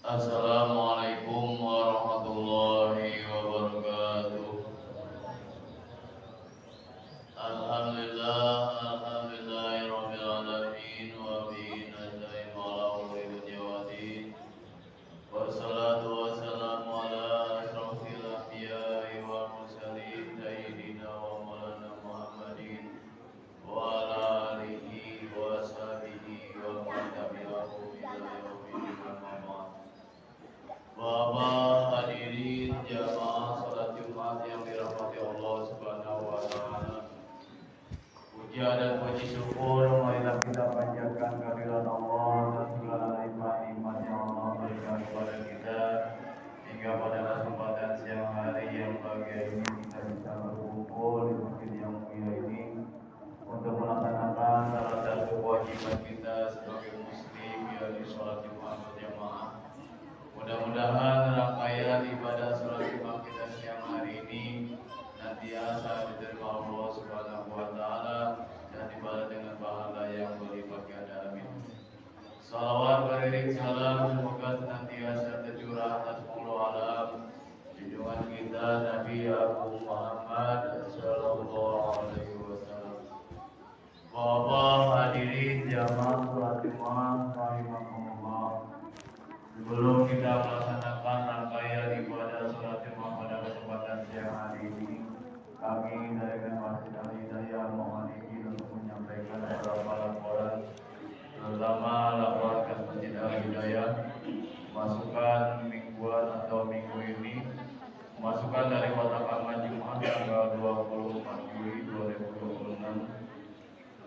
Assalamualaikum warahmatullahi wabarakatuh. Alhamdulillah, alhamdulillahirabbil alamin wa bihi nasta'in ala umuri dunya waddin. Wassalatu wassalamu ala asrofil anbiya'i wal mursalin sayyidina wa maulana Muhammadin wa ala alihi wa sahbihi wa man tabi'ahum ila yaumil qiyamah. Bapak hadirin jamaah salat Jumat yang dirahmati Allah Subhanahu wa taala. Puja dan puji syukur marilah kita panjatkan kehadirat Allah dan segala nikmat-nikmat yang Allah berikan kepada kita hingga pada kesempatan siang hari yang bahagia ini kita bisa berkumpul di masjid yang mulia ini untuk melaksanakan salah satu kewajiban kita sebagai muslim yaitu sholat Jumat berjamaah. Mudah-mudahan rangkaian ibadah sholat Jumat kita siang hari ini nantiasa diterima Allah Subhanahu wa taala dan dibalas dengan pahala yang berlipat ganda. Amin. Salawat beriring salam semoga senantiasa tercurah atas Allah alam junjungan kita Nabi Agung Muhammad sallallahu alaihi wasallam. Bapak hadirin jamaah sholat Jumat rahimakumullah. Sebelum kita melaksanakan rangkaian ibadah sholat Jumat pada kesempatan siang hari ini, kami dari Masjid Al Hidayah mohon izin untuk menyampaikan beberapa laporan, terutama laporan Masjid Al Hidayah masukan mingguan atau minggu ini, masukan dari kotak amal Jumat tanggal 24 Juli 2026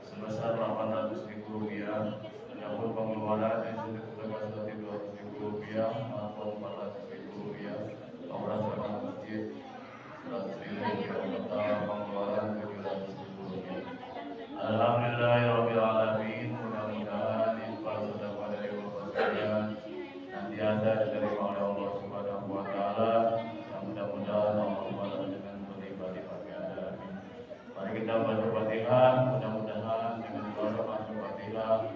sebesar Rp800.000. Adapun pengeluaran yang sudah terkasih Rp200.000 maupun Rp400.000. Operasional masjid Rp100.000 total pengeluaran Rp700.000. Alhamdulillahirabbil alamin. Mudah-mudahan infak sedekah dari Bapak sekalian nantiasa diterima oleh Allah Subhanahu wa taala dan mudah-mudahan Allah balas dengan berlipat-lipat ganda. Amin. Mari kita baca Fatihah, mudah-mudahan dengan doa masuk Fatihah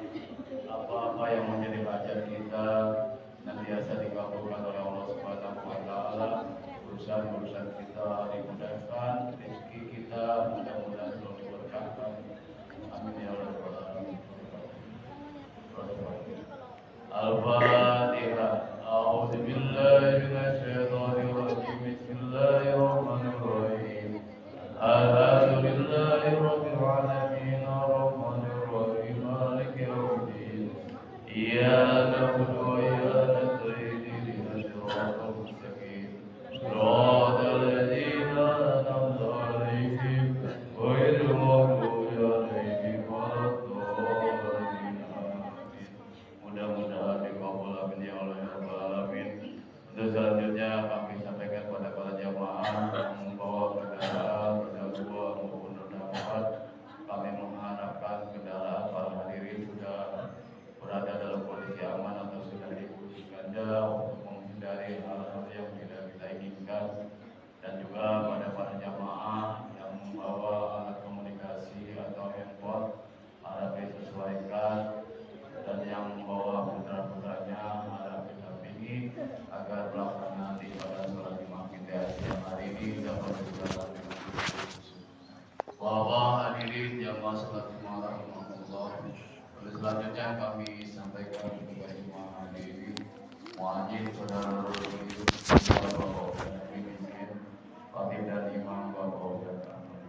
apa-apa yang menjadi hajat kita nantiasa dikabulkan oleh Allah Subhanahu wa taala. Urusan-urusan kita dimudahkan, rezeki kita mudah-mudahan selalu diberkahkan. Amin ya rabbal alamin. Al-Fatihah. A'udzu billahi minasy syaithanir rajim. Bismillahirrahmanirrahim. Alhamdulillahi rabbil alamin arrahmanir rahim maliki yaumiddin. Iyyaka na'budu wa iyyaka nasta'in ihdinas siratal mustaqim. Shiratal ladzina an'amta 'alaihim ghairil maghdubi 'alaihim waladdallin. Mudah-mudahan dikabul amin ya rabbal alamin. Untuk selanjutnya kami sampaikan kepada para jamaah yang membawa kendaraan roda 2 maupun roda 4. Kami mengharapkan kendaraan para hadirin sudah berada dalam kondisi aman atau sudah dikunci ganda untuk menghindari hal-hal yang tidak kita inginkan. Dan juga pada para jamaah yang membawa alat komunikasi atau handphone harap disesuaikan, dan yang membawa putra-putranya harap didampingi agar pelaksanaan ibadah sholat Jumat kita siang hari ini dapat berjalan dengan khusus. Bapak hadirin jamaah sholat Jumat rahimahullah. Selanjutnya kami sampaikan kepada jemaah hadirin muadzin saudara Ruli Bapak dan Miskin, Khatib dan Imam Bapak dan Kami.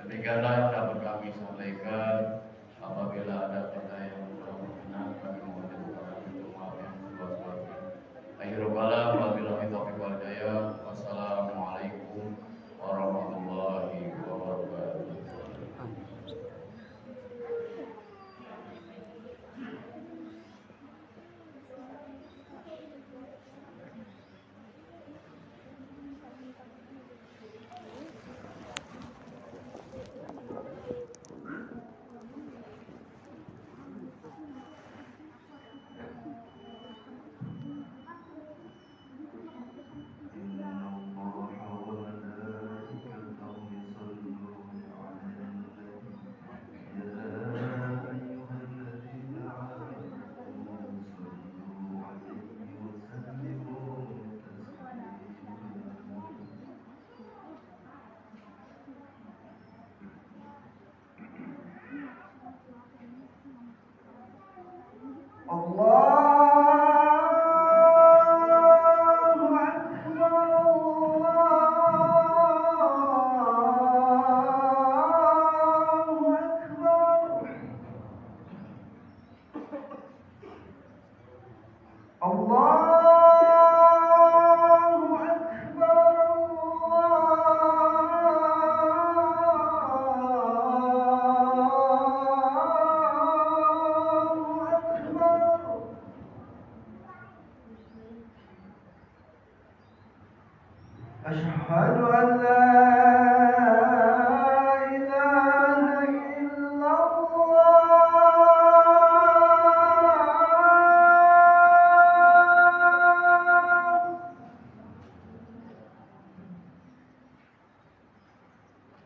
Demikianlah yang dapat kami sampaikan. Apabila ada kata yang kurang berkenan, kami mohon dibukakan pintu maaf yang seluas-luasnya. Akhirul kalam, wabillahi taufiq wal hidayah. Wassalamualaikum warahmatullahi wabarakatuh. أشهد أن لا إله إلا الله.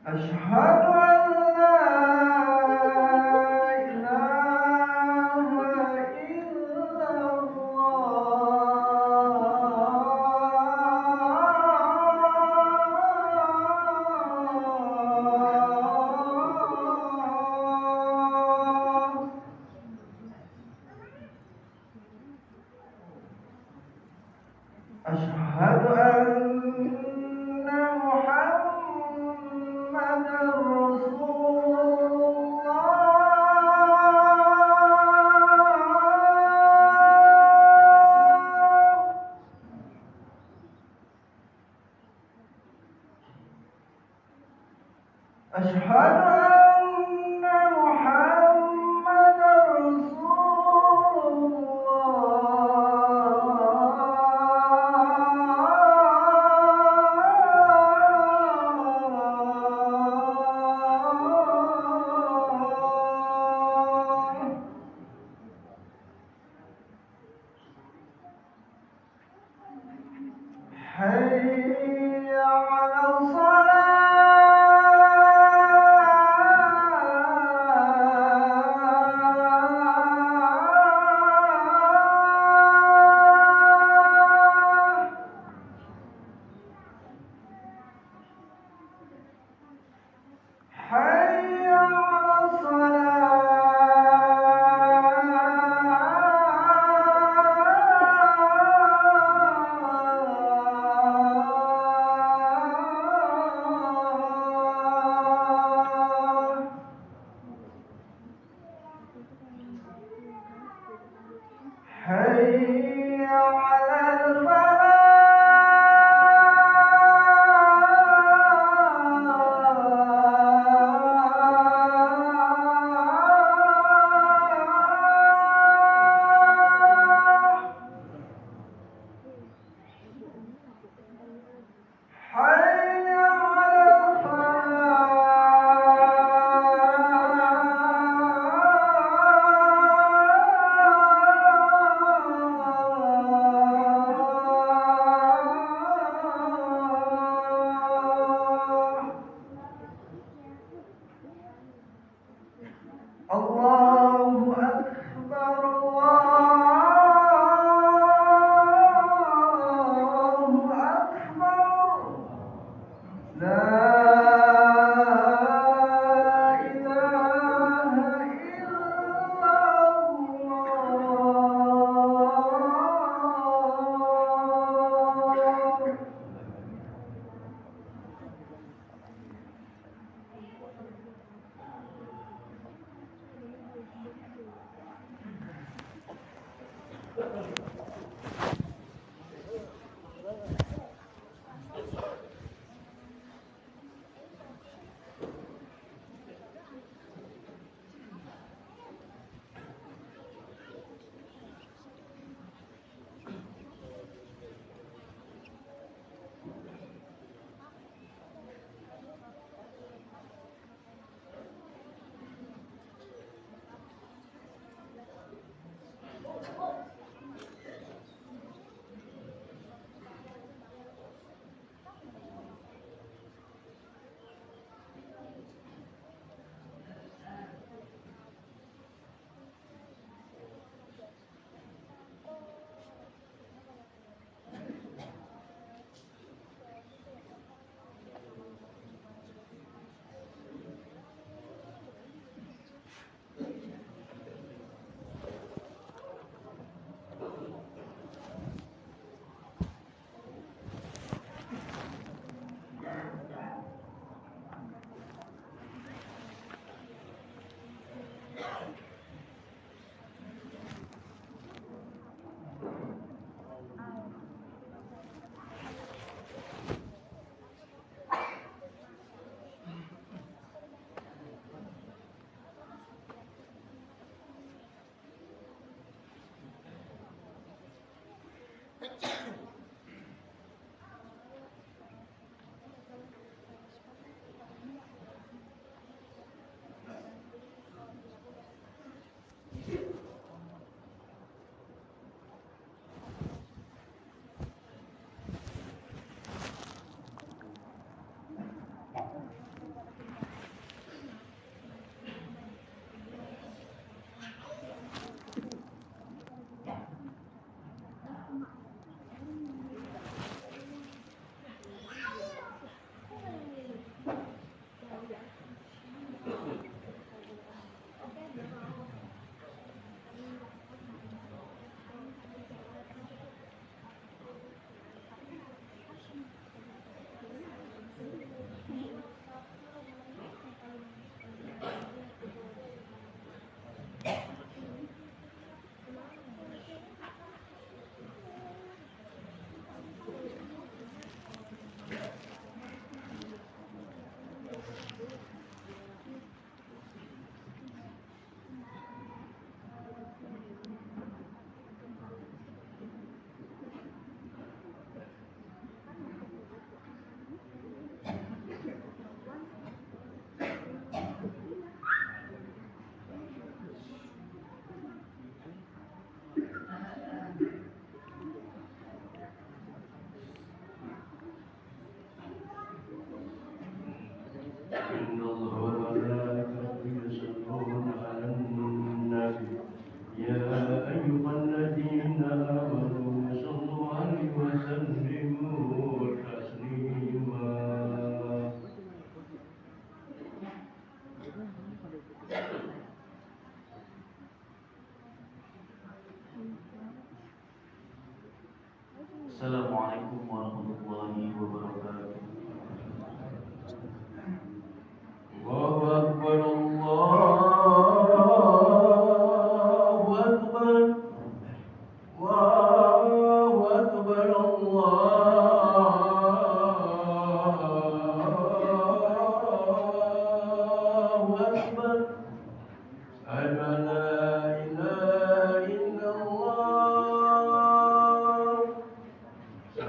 أشهد أن لا إله إلا الله. أشهد أن محمدًا رسول الله. أشهد أن محمدًا رسول الله. حي على الصلاة. حي على الصلاة. حي على الفلاح. حي على الفلاح. الله أكبر الله أكبر.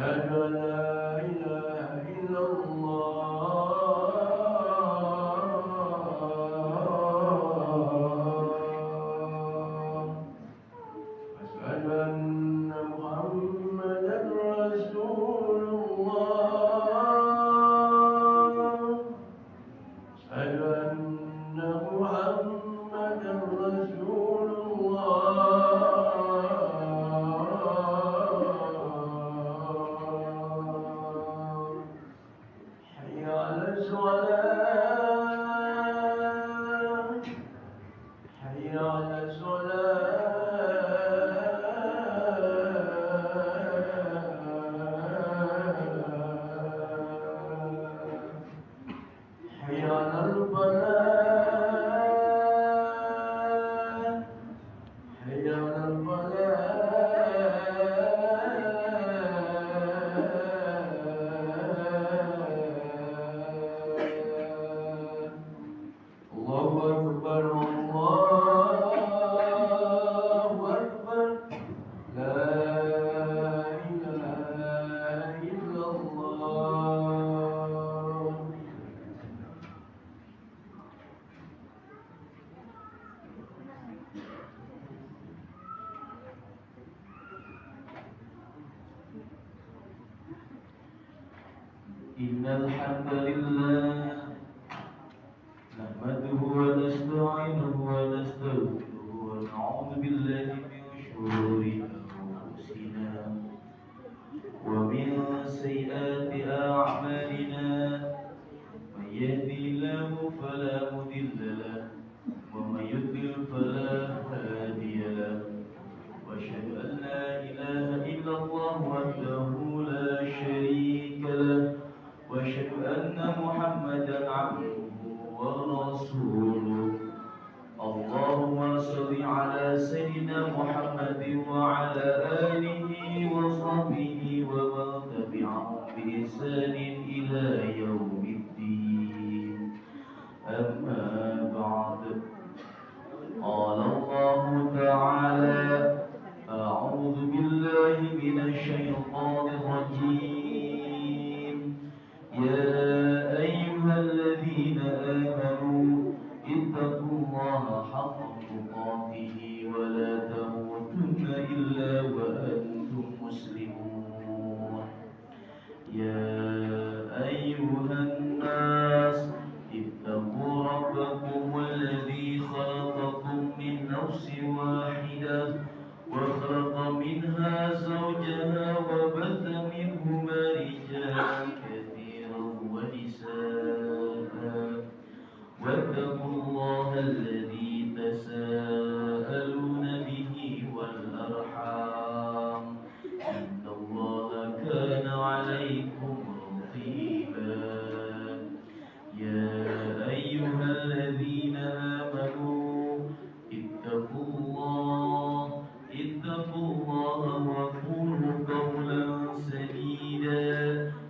أشهد أن لا إله إلا الله أشهد أن محمدا رسول الله أشهد أن محمدا رسول الله حي على الصلاة حي على الصلاة حي على الفلاح حي على الفلاح الله أكبر الله أكبر لا إله إلا الله إن الحمد لله نحمده ونستعينه ونستغفره ونعوذ بالله من شرور أنفسنا ومن سيئات أعمالنا من يهدي الله فلا مضل له ومن يضلل فلا هادي له وأشهد أن لا إله إلا الله وحده لا شريك له وأشهد أن محمدا عبده ورسوله اللهم صل على سيدنا محمد وعلى آله وصحبه ومن تبعهم بإحسان إلى يوم الدين أما بعد قال الله تعالى أعوذ بالله من الشيطان الرجيم يا أيها الذين آمنوا اتقوا الله حق تقاته ولا تموتن إلا وأنتم مسلمون يا أيها الناس اتقوا ربكم الذي خلقكم من نفس واحدة وخلق منها زوجها وبث منهما رجالا كثيرا ونساء واتقوا الله الذي تساءلون به والأرحام إن الله كان عليكم رقيبا يا أيها الذين آمنوا اتقوا الله وقولوا قولا سديدا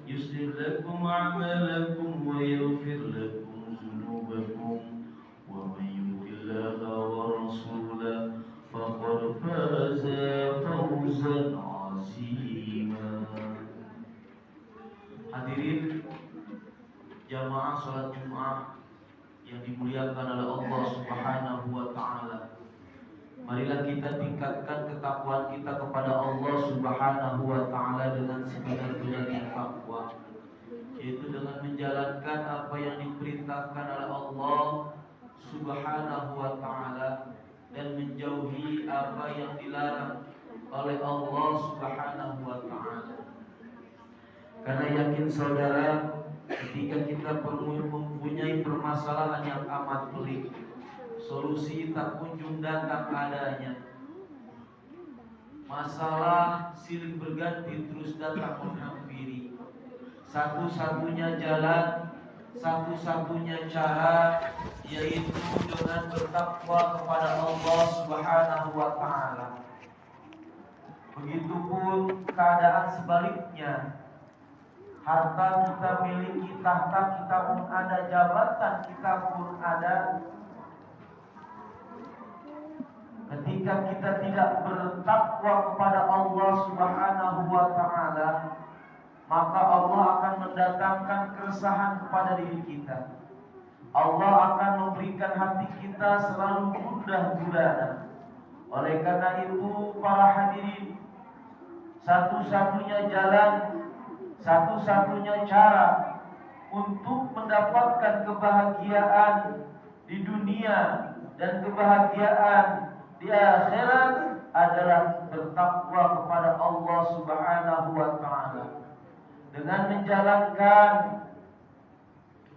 يصلح لكم أعمالكم ويغفر لكم ذنوبكم ومن يطع الله ورسوله فقد فاز فوزا عظيما. Hadirin jamaah salat Jumat yang dimuliakan oleh Allah Subhanahu wa taala. Marilah kita tingkatkan ketakwaan kita kepada Allah Subhanahu wa taala dengan sebenar-benarnya takwa, yaitu dengan menjalankan apa yang diperintahkan oleh Allah Subhanahu wa taala dan menjauhi apa yang dilarang oleh Allah Subhanahu wa taala. Karena yakin saudara, ketika kita mempunyai permasalahan yang amat pelik, solusi tak kunjung datang adanya, masalah silih berganti terus datang menghampiri, satu-satunya jalan, satu-satunya cara yaitu dengan bertakwa kepada Allah Subhanahu wa taala. Begitupun keadaan sebaliknya. Harta kita miliki, tahta kita pun ada, jabatan kita pun ada. Ketika kita tidak bertakwa kepada Allah Subhanahu wa taala, maka Allah akan mendatangkan keresahan kepada diri kita. Allah akan memberikan hati kita selalu gundah gulana. Oleh karena itu para hadirin, satu-satunya jalan, satu-satunya cara untuk mendapatkan kebahagiaan di dunia dan kebahagiaan di akhirat adalah bertakwa kepada Allah Subhanahu wa taala. Dengan menjalankan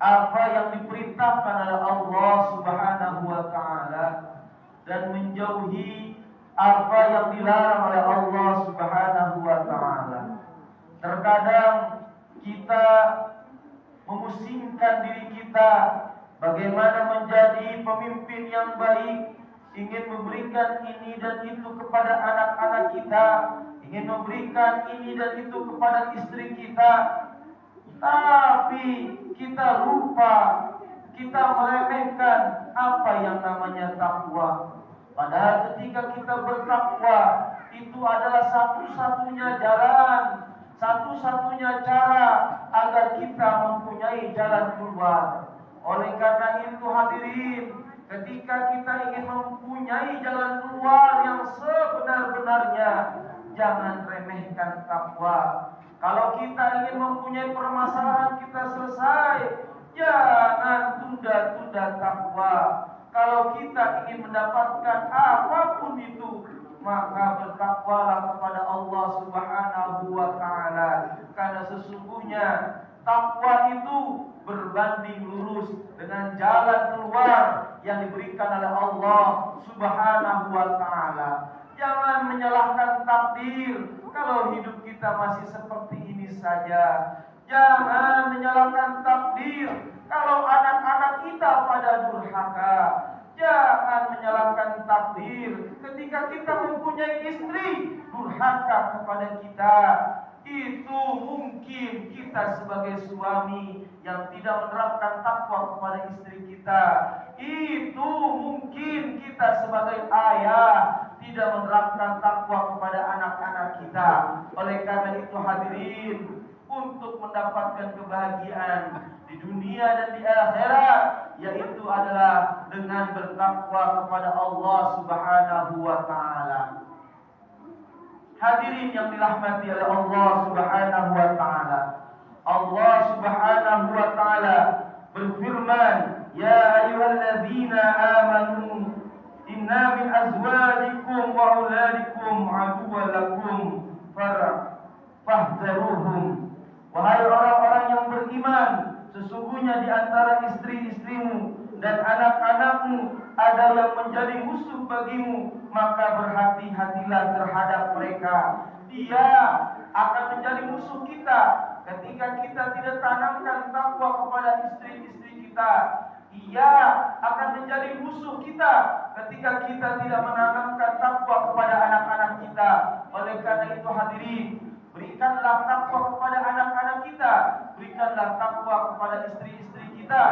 apa yang diperintahkan oleh Allah Subhanahu wa taala dan menjauhi apa yang dilarang oleh Allah Subhanahu wa taala. Terkadang kita memusingkan diri kita bagaimana menjadi pemimpin yang baik, ingin memberikan ini dan itu kepada anak-anak kita, ingin memberikan ini dan itu kepada istri kita, tapi kita lupa, kita meremehkan apa yang namanya takwa. Padahal ketika kita bertakwa, itu adalah satu-satunya jalan, satu-satunya cara agar kita mempunyai jalan keluar. Oleh karena itu hadirin, ketika kita ingin mempunyai jalan keluar yang sebenar-benarnya, jangan remehkan takwa. Kalau kita ingin mempunyai permasalahan kita selesai, jangan tunda-tunda takwa. Kalau kita ingin mendapatkan apapun itu, maka bertakwalah kepada Allah Subhanahu wa taala. Karena sesungguhnya takwa itu berbanding lurus dengan jalan keluar yang diberikan oleh Allah Subhanahu wa taala. Jangan menyalahkan takdir kalau hidup kita masih seperti ini saja. Jangan menyalahkan takdir kalau anak-anak kita pada durhaka. Jangan menyalahkan takdir ketika kita mempunyai istri durhaka kepada kita. Itu mungkin kita sebagai suami yang tidak menerapkan takwa kepada istri kita. Itu mungkin kita sebagai ayah tidak menerapkan takwa kepada anak-anak kita. Oleh karena itu hadirin, untuk mendapatkan kebahagiaan di dunia dan di akhirat, yaitu adalah dengan bertakwa kepada Allah Subhanahu wa taala. Hadirin yang dirahmati oleh Allah Subhanahu wa taala. Allah Subhanahu wa taala berfirman, "Ya ayyuhalladzina amanu inna min azwajikum wa auladikum aduwwan lakum fahzaruhum." Wahai orang-orang yang beriman, sesungguhnya di antara istri-istrimu dan anak-anakmu ada yang menjadi musuh bagimu, maka berhati-hatilah terhadap mereka. Dia akan menjadi musuh kita ketika kita tidak tanamkan takwa kepada istri-istri kita. Ia akan menjadi musuh kita ketika kita tidak menanamkan takwa kepada anak-anak kita. Oleh karena itu hadirin, berikanlah takwa kepada anak-anak kita, berikanlah takwa kepada istri-istri kita,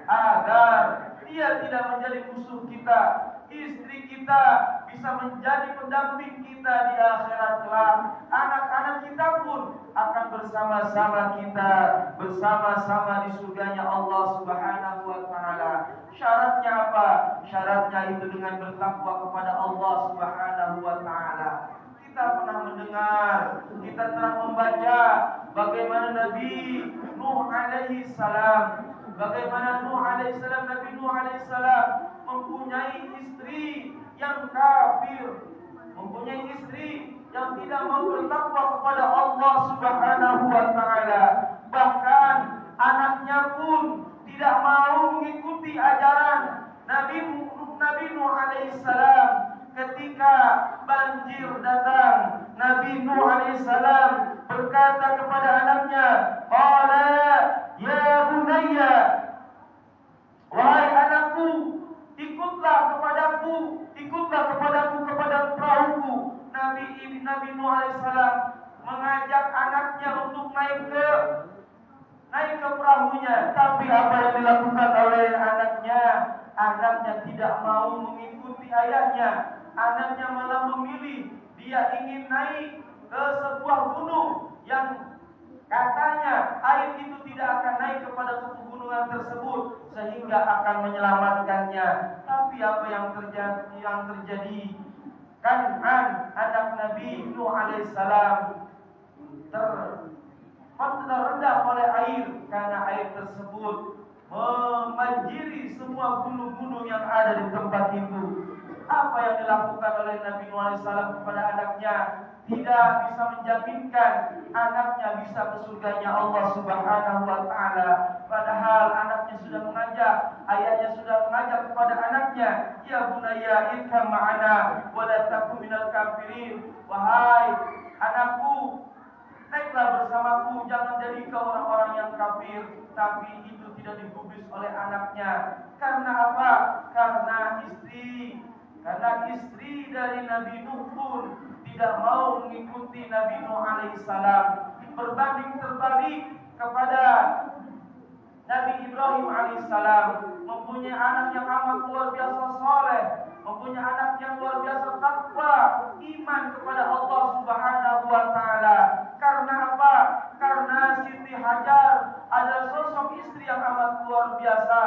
agar dia tidak menjadi musuh kita. Istri kita bisa menjadi pendamping kita di akhirat kelak. Anak-anak kita pun akan bersama-sama kita, bersama-sama di surganya Allah Subhanahu wa taala. Syaratnya apa? Syaratnya itu dengan bertakwa kepada Allah Subhanahu wa taala. Kita pernah mendengar, kita telah membaca bagaimana Nabi Nuh alaihi salam, bagaimana Nabi Nuh alaihi salam mempunyai istri yang kafir, mempunyai istri yang tidak mau bertakwa kepada Allah Subhanahu wa taala. Bahkan anaknya pun tidak mau mengikuti ajaran Nabi Nuh alaihi salam. Ketika banjir datang, Nabi Nuh alaihissalam berkata kepada anaknya, "Qala ya bunayya, wahai anakku, ikutlah kepadaku kepada perahuku." Nabi Nuh alaihissalam mengajak anaknya untuk naik ke perahunya, tapi apa yang dilakukan oleh anaknya? Anaknya tidak mau mengikuti ayahnya. Anaknya malah memilih, dia ingin naik ke sebuah gunung yang Katanya air itu tidak akan naik kepada pegunungan tersebut sehingga akan menyelamatkannya. Tapi apa yang terjadi? Kan'an anak Nabi Nuh alaihissalam terendam oleh air karena air tersebut membanjiri semua gunung-gunung yang ada di tempat itu. Apa yang dilakukan oleh Nabi Nuh alaihissalam kepada anaknya tidak bisa menjaminkan anaknya bisa ke surganya Allah Subhanahu wa taala. Padahal anaknya sudah mengajak, ayahnya sudah mengajak kepada anaknya, "Ya bunayya irkam ma'ana wa la takun minal kafirin." Wahai anakku, naiklah bersamaku, jangan jadi kau orang-orang yang kafir. Tapi itu tidak digubris oleh anaknya. Karena apa? Karena istri dari Nabi Nuh pun tidak mau mengikuti Nabi Nuh alaihissalam. Berbanding terbalik kepada Nabi Ibrahim alaihissalam, mempunyai anak yang amat luar biasa saleh, mempunyai anak yang luar biasa takwa, iman kepada Allah Subhanahu wa taala. Karena apa? Karena Siti Hajar adalah sosok istri yang amat luar biasa.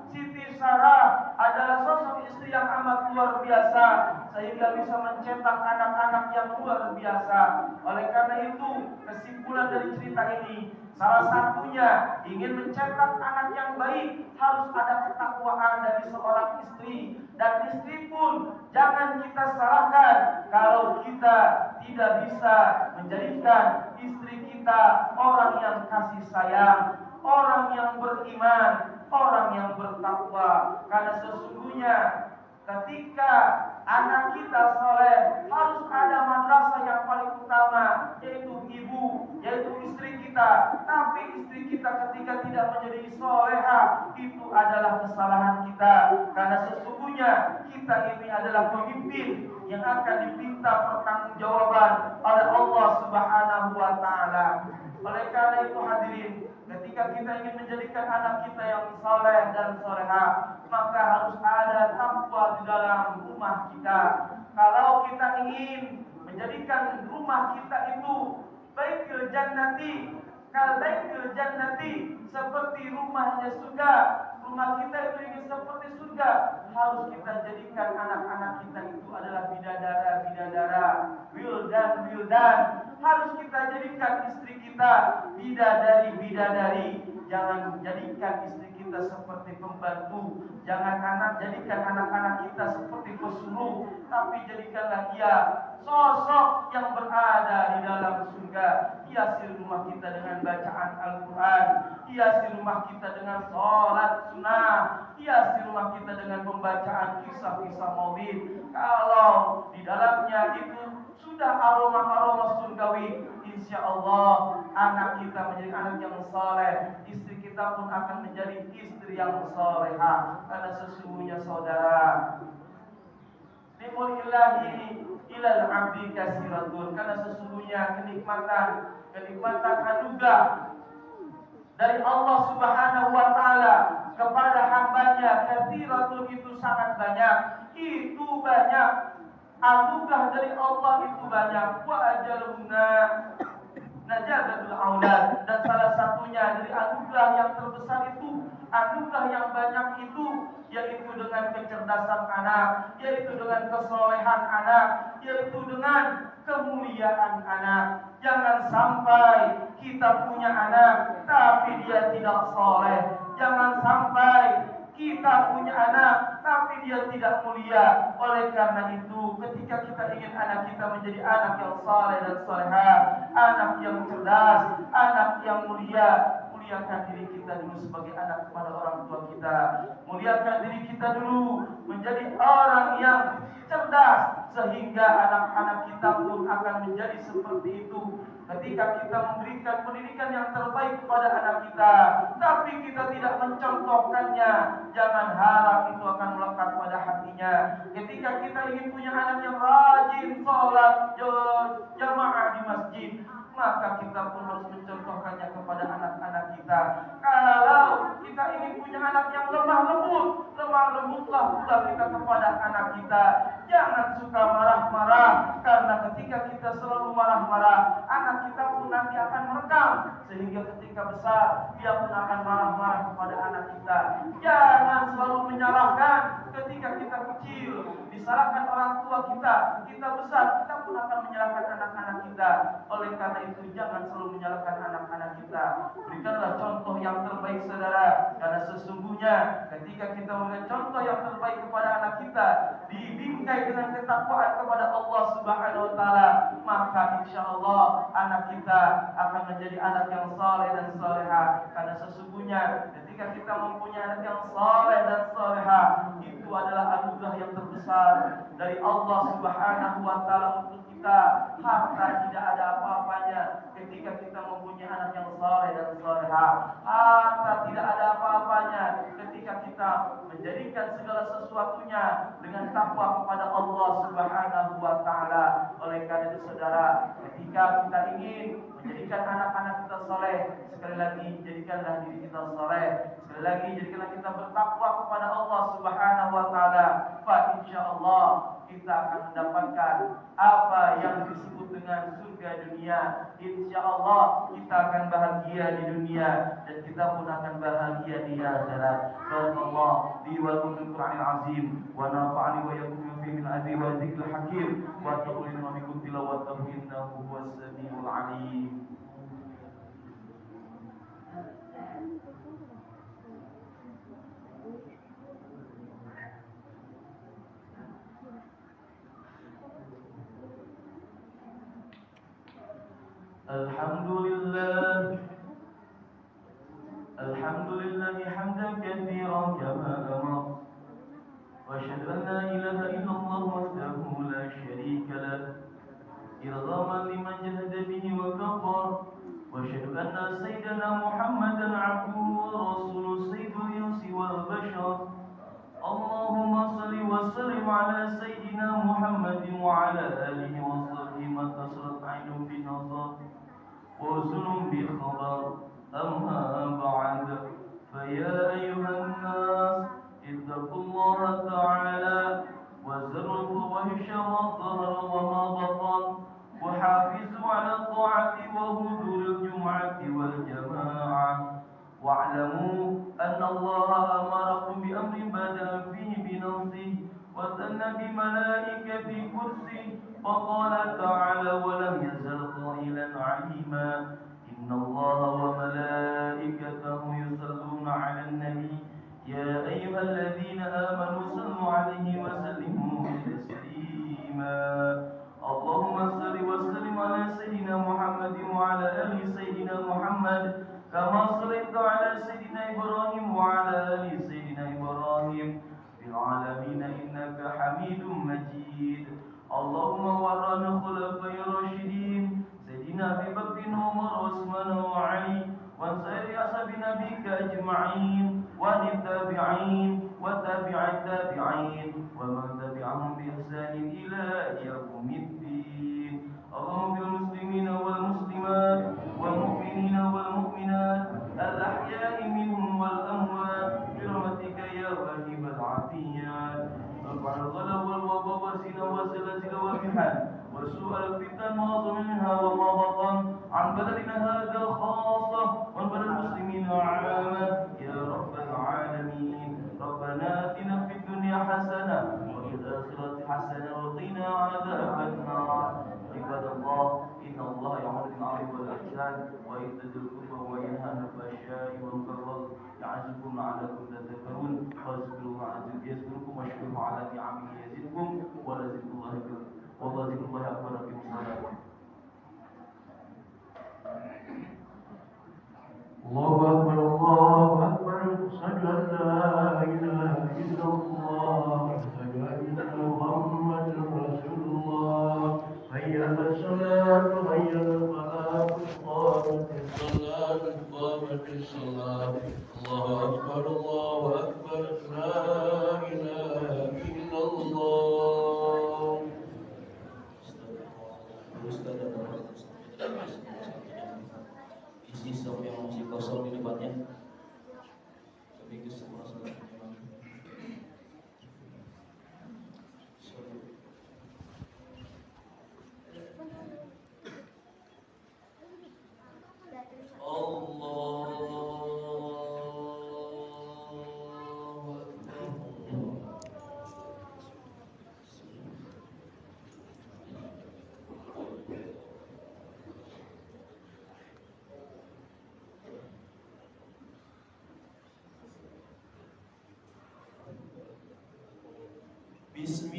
Siti Sarah adalah sosok istri yang amat luar biasa, sehingga bisa mencetak anak-anak yang luar biasa. Oleh karena itu, kesimpulan dari cerita ini, salah satunya ingin mencetak anak yang baik harus ada ketakwaan dari seorang istri. Dan istri pun jangan kita salahkan kalau kita tidak bisa menjadikan istri kita orang yang kasih sayang, orang yang beriman, orang yang bertakwa. Karena sesungguhnya ketika anak kita soleh, harus ada madrasah yang paling utama, yaitu ibu, yaitu istri kita. Tapi istri kita ketika tidak menjadi soleha, itu adalah kesalahan kita. Karena sesungguhnya kita ini adalah pemimpin yang akan diminta pertanggungjawaban oleh Allah Subhanahu wa taala. Oleh karena itu hadirin, ketika kita ingin menjadikan anak kita yang saleh dan soleha, maka harus ada takwa di dalam rumah kita. Kalau kita ingin menjadikan rumah kita itu baitul jannati, baitul jannati, seperti rumahnya surga, rumah kita itu ingin seperti surga, harus kita jadikan anak-anak kita itu adalah bidadara-bidadara, wildan-wildan. Harus kita jadikan istri kita bidadari-bidadari. Jangan jadikan istri kita seperti pembantu. Jangan jadikan anak-anak kita seperti pesuruh. Tapi jadikanlah dia sosok yang berada di dalam surga. Hiasi rumah kita dengan bacaan Al-Quran, hiasi rumah kita dengan sholat sunnah, hiasi rumah kita dengan pembacaan kisah-kisah maulid. Kalau di dalamnya itu sudah aroma-aroma surgawi, insya Allah anak kita menjadi anak yang saleh, istri kita pun akan menjadi istri yang salehah. Karena sesungguhnya saudara, nikmul ilahi ilal abdi kasiratun. Karena sesungguhnya kenikmatan anugerah dari Allah Subhanahu wa taala kepada hambanya, kasiratun, itu sangat banyak. Itu banyak. Anugerah dari Allah itu banyak. Wa ajaluna najatul aulad. Dan salah satunya dari anugerah yang terbesar itu, anugerah yang banyak itu, yaitu dengan kecerdasan anak, yaitu dengan kesolehan anak, yaitu dengan kemuliaan anak. Jangan sampai kita punya anak tapi dia tidak soleh. Jangan sampai kita punya anak tapi dia tidak mulia. Oleh karena itu, ketika kita ingin anak kita menjadi anak yang saleh dan salehah, anak yang cerdas, anak yang mulia, muliakan diri kita dulu sebagai anak kepada orang tua kita. Muliakan diri kita dulu menjadi orang yang cerdas, sehingga anak-anak kita pun akan menjadi seperti itu. Ketika kita memberikan pendidikan yang terbaik kepada anak kita, tapi kita tidak mencontohkannya, jangan harap itu akan melekat pada hatinya. Ketika kita ingin punya anak yang rajin sholat jamaah di masjid, maka kita pun harus mencontohkannya kepada anak-anak kita. Kalau kita ingin punya anak yang lemah lembutlah pula kita kepada anak kita. Jangan suka marah-marah, karena ketika kita selalu marah-marah, anak kita pun nanti akan merekam sehingga ketika besar dia pun akan marah-marah kepada anak kita. Jangan selalu menyalahkan ketika kita kecil, disalahkan orang tua kita, kita besar kita pun akan menyalahkan anak-anak kita. Oleh karena itu jangan selalu menyalahkan anak-anak kita. Berikanlah contoh yang terbaik saudara, karena sesungguhnya ketika kita memberikan contoh yang terbaik kepada anak kita, dibingkai dengan ketakwaan kepada Allah Subhanahu wa taala, maka insyaallah anak kita akan menjadi anak yang saleh dan salehah. Karena sesungguhnya ketika kita mempunyai anak yang saleh dan salehah, itu adalah anugerah yang terbesar dari Allah Subhanahu wa taala untuk kita. Harta tidak ada apa-apanya ketika kita mempunyai anak yang saleh dan salehah. Harta tidak ada apa-apanya ketika kita menjadikan segala sesuatunya dengan takwa kepada Allah Subhanahu wa taala. Oleh karena itu saudara, ketika kita ingin menjadikan anak-anak kita saleh, sekali lagi jadikanlah diri kita saleh. Sekali lagi jadikanlah kita bertakwa kepada Allah Subhanahu wa taala. Fa insyaallah kita akan mendapatkan apa yang disebut dengan surga dunia. Insyaallah kita akan bahagia di dunia dan kita pun akan bahagia di akhirat. Barakallahu li wa lakum fil Qur'anil azim wa nafa'ani wa iyyakum fi min ayati wa dzikril hakim wa taqulina minkum tilawatahu innahu huwas samiul alim. Alhamdulillah hamdan katsiran kama amar wa asyhadu an la ilaha illallah wahdahu la syarika lah irghaman liman jahada bihi wa kafar wa asyhadu anna sayyidana Muhammadan abduhu wa rasuluhu sayyidul insi wal bashar. Allahumma salli wa sallim ala sayyidina Muhammadin wa ala alihi wa sahbihi man tasarat ainun bi nazar وزن بخبر أما بعد فيا أيها الناس اتقوا الله تعالى وزروا الفواحش ما ظهر وما بطن وحافظوا على الطاعة وحضور الجمعة والجماعة واعلموا أن الله أمركم بأمر بدأ فيه بنفسه وثنى بملائكة كرسي فقال تعالى ولم يزل قائلا عليما إن الله وملائكته يصلون على النبي يا أيها الذين آمنوا صلوا عليه وسلموا تسليما اللهم صل وسلم على سيدنا محمد وعلى آل سيدنا محمد كما صليت على سيدنا إبراهيم وعلى آل سيدنا إبراهيم في العالمين إنك حميد مجيد. اللهم ورنا الخلفاء الراشدين سيدنا أبي بكر وعمر وعثمان وعلي وعن سائر أصحاب نبيك أجمعين وعن التابعين وتابع التابعين ومن تبعهم بإحسان إلى يوم الدين. اللهم بالمسلمين والمسلمات والمؤمنين والمؤمنات الأحياء منهم والأموات برحمتك يا واهب العافيات. ارفع الغلا والوبا والزنا والزلازل والمحن وسوء الفتن ما ظهر منها وما بطن عن بلدنا هذا خاصة وعن بلد المسلمين عامة يا رب العالمين. ربنا آتنا في الدنيا حسنة وفي الآخرة حسنة وقنا عذاب النار. عباد الله إن الله يأمر بالمعروف والإحسان ويؤتي ذي القربى وينهى عن الفحشاء والمنكر يعظكم لعلكم تذكرون فاذكروا الله يذكركم واشكروه على نعمه يزدكم ولذكر الله أكبر والله ذكر الله أكبر في الصلاة. الله أكبر الله أكبر أشهد أن لا إله إلا الله أشهد أن محمدا رسول الله. حي على الصلاة حي على الفلاح قامت الصلاة قامت الصلاة. الله أكبر الله أكبر لا إله إلا الله. Isi som yang masih kosong di depannya. Tapi ke semua salatnya. Oh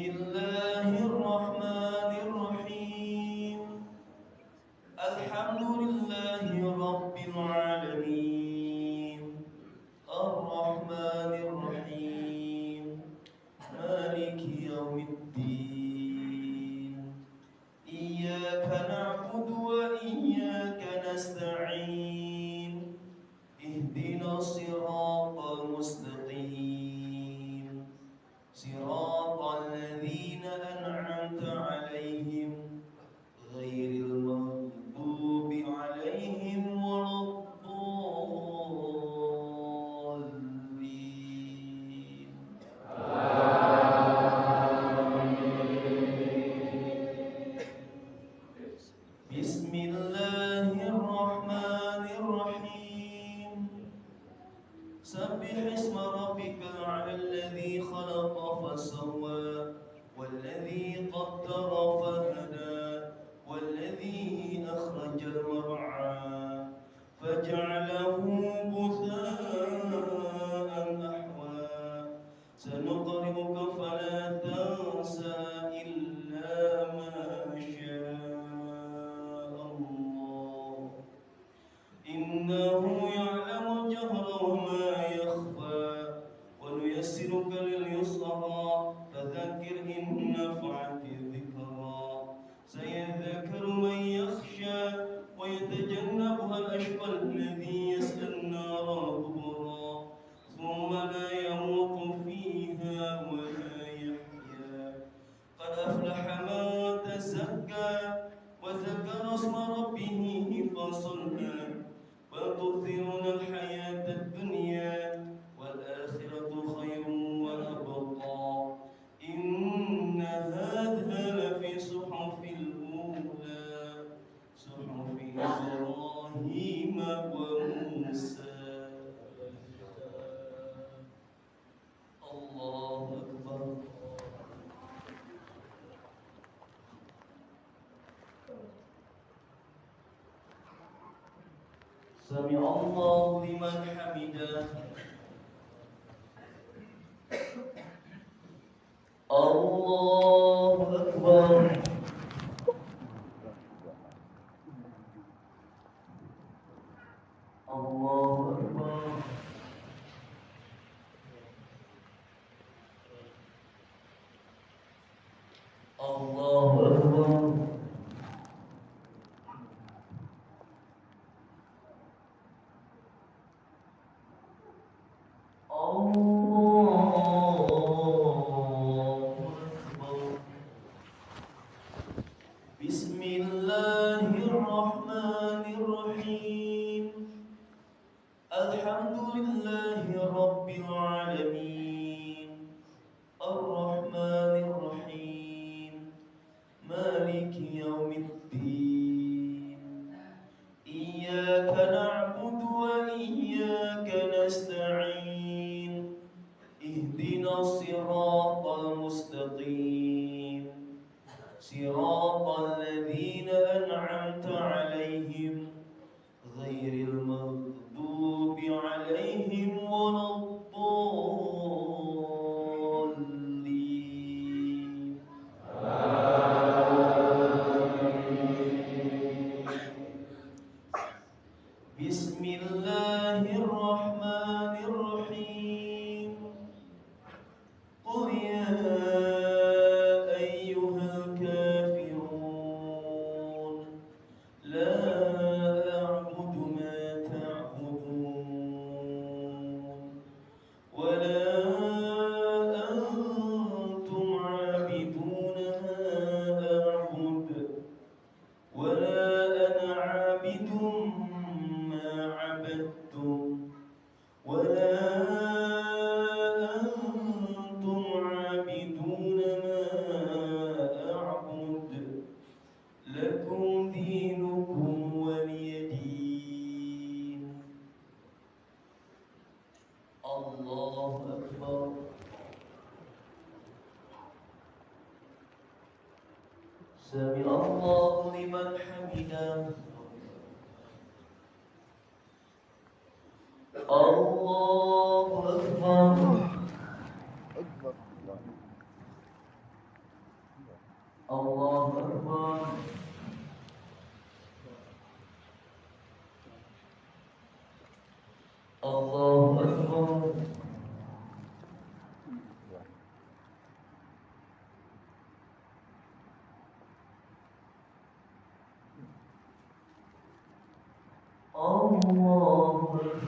الله الرحمن الرحيم الحمد لله رب العالمين الرحمن الرحيم مالك يوم الدين إياك نعبد وإياك نستعين اهدنا الصراط المستقيم صراط الذين أنعمت عليهم غير المغضوب عليهم ولا الضالين بسم الله الرحمن الرحيم سبح اسم ربك الأعلى الذي خلق فسوى والذي قدر فهدى والذي أخرج المرعى فجعله غثاء أحوى سنقرئك فلا تنسى إلا ما شاء الله إنه يعلم الجهر وما يخفى ونيسرك لليسرى فذكر إن نفعت الذكرى سيذكر من يخشى ويتجنبها الأشقى الذي يصلى النار الكبرى ثم لا يموت فيها ولا يحيا قد أفلح من تزكى وذكر اسم ربه فصلى بل تؤثرون الحياة الدنيا والآخرة خير وأبقى إن هذا لفي صحف الأولى صحف إبراهيم وموسى الله أكبر سمع الله لمن حمده الله أكبر الله أكبر الله أكبر بسم الله الرحمن الرحيم الحمد لله رب العالمين الرحمن الرحيم مالك يوم الدين إياك نعبد وإياك نستعين اهدنا الصراط المستقيم صراط الذين أنعمت عليهم غير المغضوب عليهم ولا الضالين بسم الله الرحمن الرحيم قل يا أيها الكافرون لا أعبد ما تعبدون ولا أنتم عابدون ما أعبد ولا أنا عابد ما عبدتم ولا أنتم عابدون ما أعبد لكم دينكم ولي دين الله أكبر سمع الله لمن حمده الله أكبر Allahu Akbar. Allahu Akbar.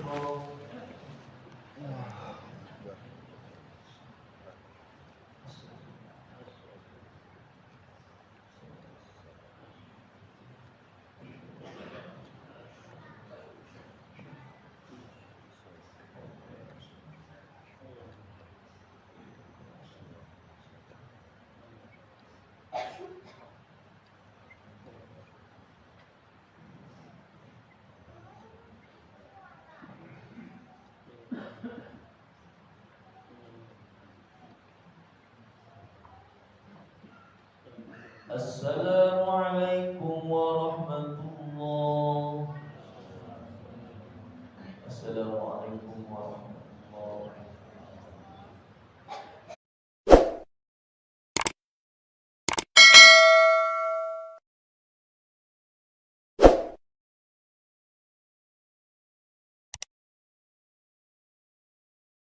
Assalamualaikum warahmatullahi. Assalamualaikum warahmatullahi.